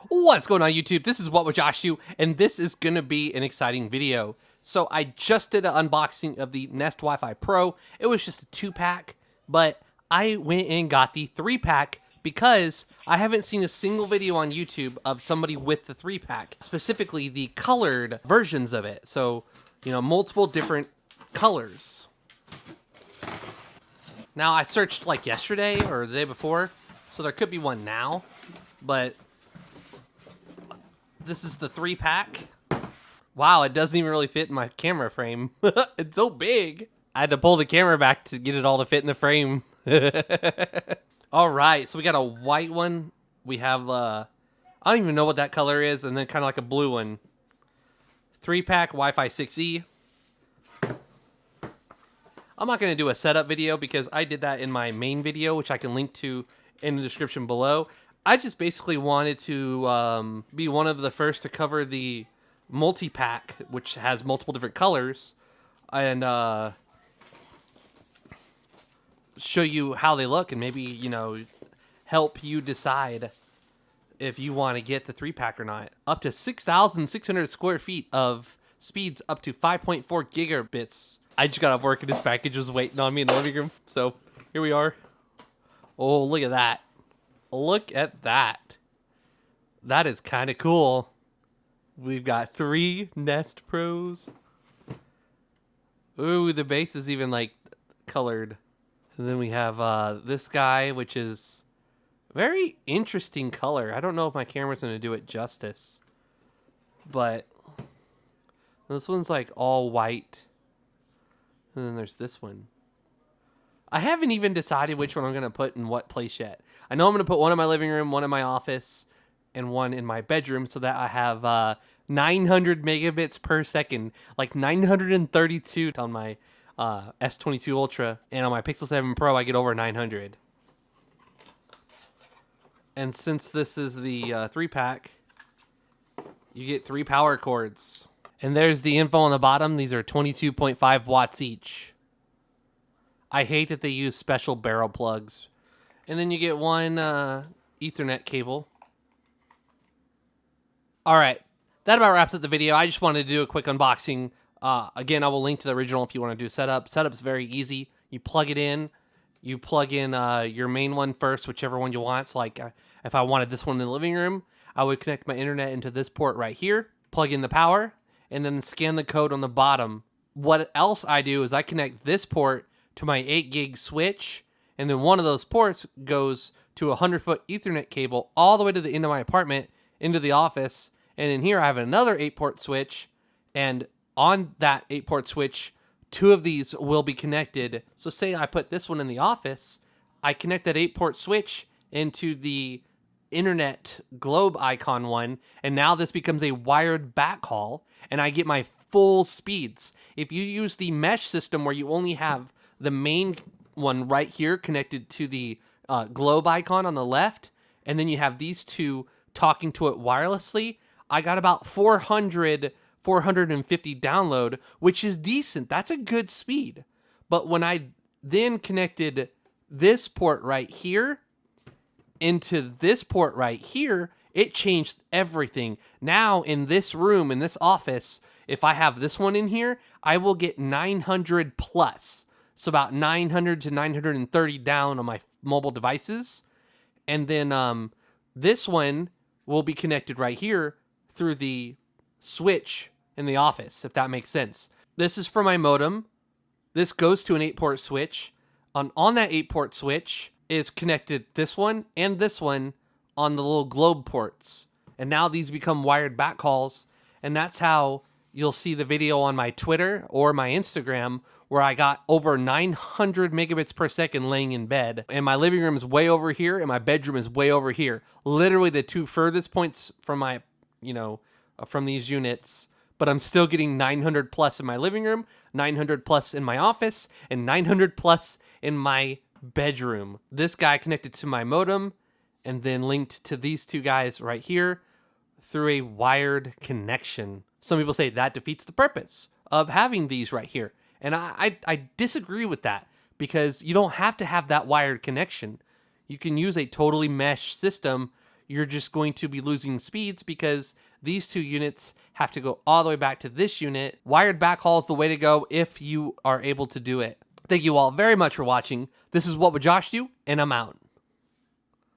What's going on, YouTube? This is What Would Josh Do, and this is gonna be an exciting video. So I just did an unboxing of the Nest Wi-Fi Pro. It was just a 2-pack, but I went and got the 3-pack because I haven't seen a single video on YouTube of somebody with the 3-pack, specifically the colored versions of it. So, you know, multiple different colors. Now, I searched like yesterday or the day before, so there could be one now, but this is the 3-pack. Wow, it doesn't even really fit in my camera frame. It's so big. I had to pull the camera back to get it all to fit in the frame. All right, so we got a white one. We have, I don't even know what that color is, and then kind of like a blue one. 3-pack Wi-Fi 6E. I'm not going to do a setup video because I did that in my main video, which I can link to in the description below. I just basically wanted to be one of the first to cover the multi-pack, which has multiple different colors, and show you how they look and maybe, you know, help you decide if you want to get the 3-pack or not. Up to 6,600 square feet of speeds up to 5.4 gigabits. I just got off work and this package was waiting on me in the living room. So here we are. Oh, look at that. Look at that. That is kind of cool. We've got 3 Nest Pros. Ooh, the base is even like colored. And then we have this guy, which is very interesting color. I don't know if my camera's going to do it justice. But this one's like all white. And then there's this one. I haven't even decided which one I'm going to put in what place yet. I know I'm going to put one in my living room, one in my office, and one in my bedroom so that I have 900 megabits per second, like 932 on my S22 Ultra, and on my Pixel 7 Pro I get over 900. And since this is the 3-pack, you get 3 power cords. And there's the info on the bottom. These are 22.5 watts each. I hate that they use special barrel plugs. And then you get one Ethernet cable. All right, that about wraps up the video. I just wanted to do a quick unboxing. Again, I will link to the original if you want to do setup. Setup's very easy. You plug it in. You plug in your main one first, whichever one you want. So like if I wanted this one in the living room, I would connect my internet into this port right here, plug in the power, and then scan the code on the bottom. What else I do is I connect this port to my 8 gig switch, and then one of those ports goes to a 100-foot Ethernet cable all the way to the end of my apartment, into the office. And in here I have another 8-port switch, and on that 8-port switch, 2 of these will be connected. So say I put this one in the office, I connect that 8-port switch into the internet globe icon one, and now this becomes a wired backhaul, and I get my full speeds. If you use the mesh system where you only have the main one right here connected to the globe icon on the left, and then you have these 2 talking to it wirelessly, I got about 450 download, which is decent. That's a good speed. But when I then connected this port right here into this port right here, it changed everything. Now in this room, in this office, if I have this one in here, I will get 900 plus. So about 900 to 930 down on my mobile devices. And then this one will be connected right here through the switch in the office, if that makes sense. This is for my modem. This goes to an 8-port switch. On that 8-port switch is connected this one and this one on the little globe ports. And now these become wired backhauls. And that's how you'll see the video on my Twitter or my Instagram where I got over 900 megabits per second laying in bed. And my living room is way over here and my bedroom is way over here. Literally the 2 furthest points from my, you know, from these units. But I'm still getting 900 plus in my living room, 900 plus in my office, and 900 plus in my bedroom. This guy connected to my modem and then linked to these 2 guys right here through a wired connection. Some people say that defeats the purpose of having these right here. And I disagree with that because you don't have to have that wired connection. You can use a totally mesh system you're just going to be losing speeds because these two units have to go all the way back to this unit. Wired backhaul is the way to go if you are able to do it. Thank you all very much for watching. This is What Would Josh Do, and I'm out.